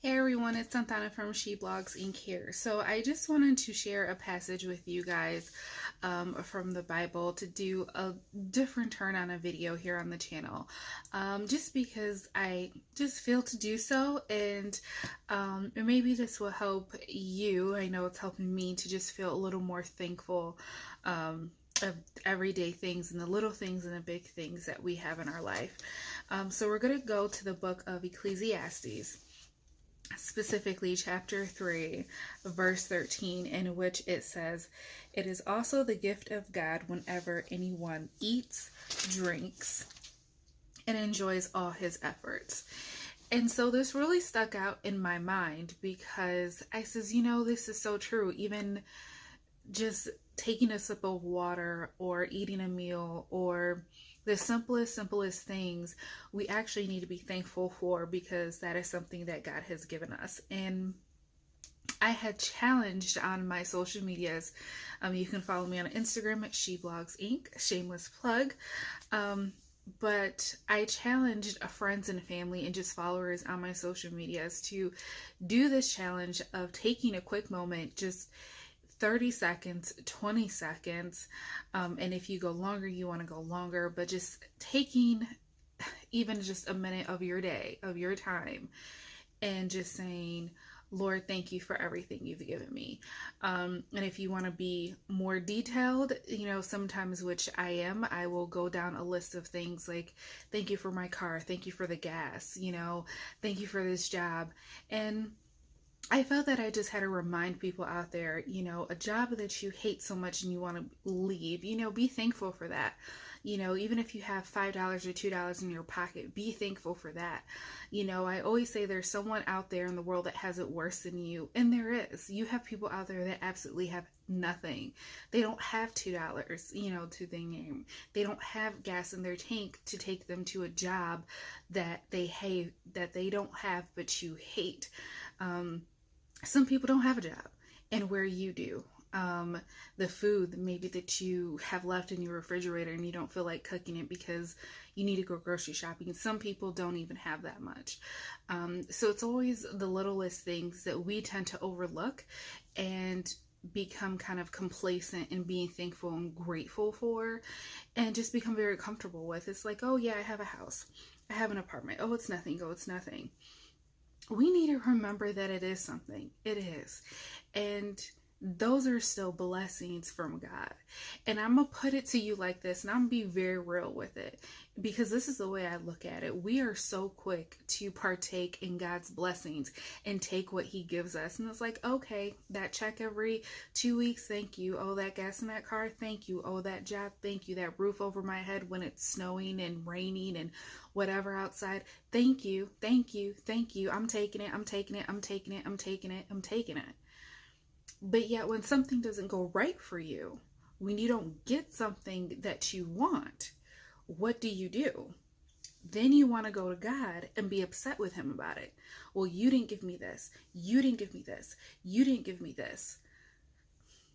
Hey everyone, it's Santana from She Blogs Inc. here. So I just wanted to share a passage with you guys from the Bible to do a different turn on a video here on the channel. Just because I just feel to do so, and maybe this will help you. I know it's helping me to just feel a little more thankful of everyday things and the little things and the big things that we have in our life. So we're going to go to the book of Ecclesiastes, specifically chapter 3 verse 13, in which it says, "It is also the gift of God whenever anyone eats, drinks, and enjoys all his efforts." And so this really stuck out in my mind because I says, this is so true. Even just taking a sip of water or eating a meal or the simplest things, we actually need to be thankful for, because that is something that God has given us. And I had challenged on my social medias, you can follow me on Instagram at She Blogs Inc., shameless plug, but I challenged friends and family and just followers on my social medias to do this challenge of taking a quick moment, just 30 seconds, 20 seconds, and if you go longer, you want to go longer, but just taking even just a minute of your day, of your time, and just saying, "Lord, thank you for everything you've given me." And if you want to be more detailed, sometimes, which I will go down a list of things like, "Thank you for my car, thank you for the gas, thank you for this job." And I felt that I just had to remind people out there, a job that you hate so much and you want to leave, be thankful for that. Even if you have $5 or $2 in your pocket, be thankful for that. I always say there's someone out there in the world that has it worse than you. And there is. You have people out there that absolutely have nothing. They don't have $2, to their name. They don't have gas in their tank to take them to a job that they hate, that they don't have, but you hate. Some people don't have a job, and where you do. The food maybe that you have left in your refrigerator and you don't feel like cooking it because you need to go grocery shopping. Some people don't even have that much. So it's always the littlest things that we tend to overlook and become kind of complacent in being thankful and grateful for, and just become very comfortable with. It's like, "Oh yeah, I have a house. I have an apartment. Oh, it's nothing. Oh, it's nothing." We need to remember that it is something. It is. And those are still blessings from God. And I'm going to put it to you like this, and I'm going to be very real with it, because this is the way I look at it. We are so quick to partake in God's blessings and take what he gives us. And it's like, okay, that check every 2 weeks, thank you. Oh, that gas in that car, thank you. Oh, that job, thank you. That roof over my head when it's snowing and raining and whatever outside, thank you, thank you, thank you. I'm taking it, I'm taking it, I'm taking it, I'm taking it, I'm taking it. But yet when something doesn't go right for you, when you don't get something that you want, what do? Then you want to go to God and be upset with him about it. "Well, you didn't give me this. You didn't give me this. You didn't give me this."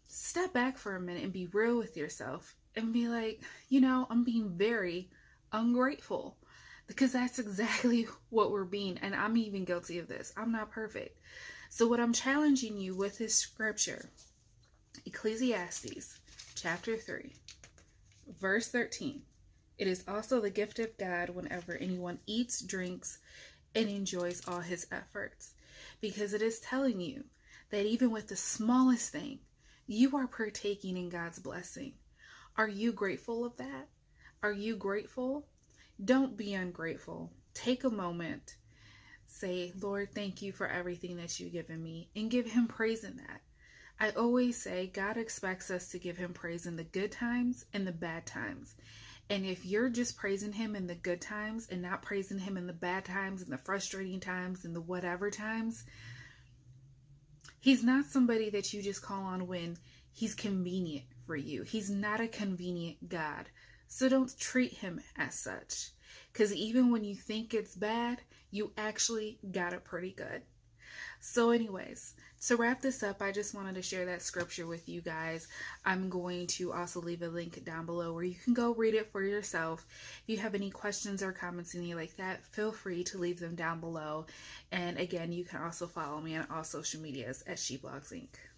Step back for a minute and be real with yourself and be like, I'm being very ungrateful, because that's exactly what we're being. And I'm even guilty of this. I'm not perfect. So what I'm challenging you with is scripture. Ecclesiastes chapter 3, verse 13. "It is also the gift of God whenever anyone eats, drinks, and enjoys all his efforts." Because it is telling you that even with the smallest thing, you are partaking in God's blessing. Are you grateful of that? Are you grateful? Don't be ungrateful. Take a moment. Say, "Lord, thank you for everything that you've given me," and give him praise in that. I always say God expects us to give him praise in the good times and the bad times. And if you're just praising him in the good times and not praising him in the bad times and the frustrating times and the whatever times, he's not somebody that you just call on when he's convenient for you. He's not a convenient God. So don't treat him as such. Because even when you think it's bad, you actually got it pretty good. So anyways, to wrap this up, I just wanted to share that scripture with you guys. I'm going to also leave a link down below where you can go read it for yourself. If you have any questions or comments, anything like that, feel free to leave them down below. And again, you can also follow me on all social medias at SheBlogs Inc.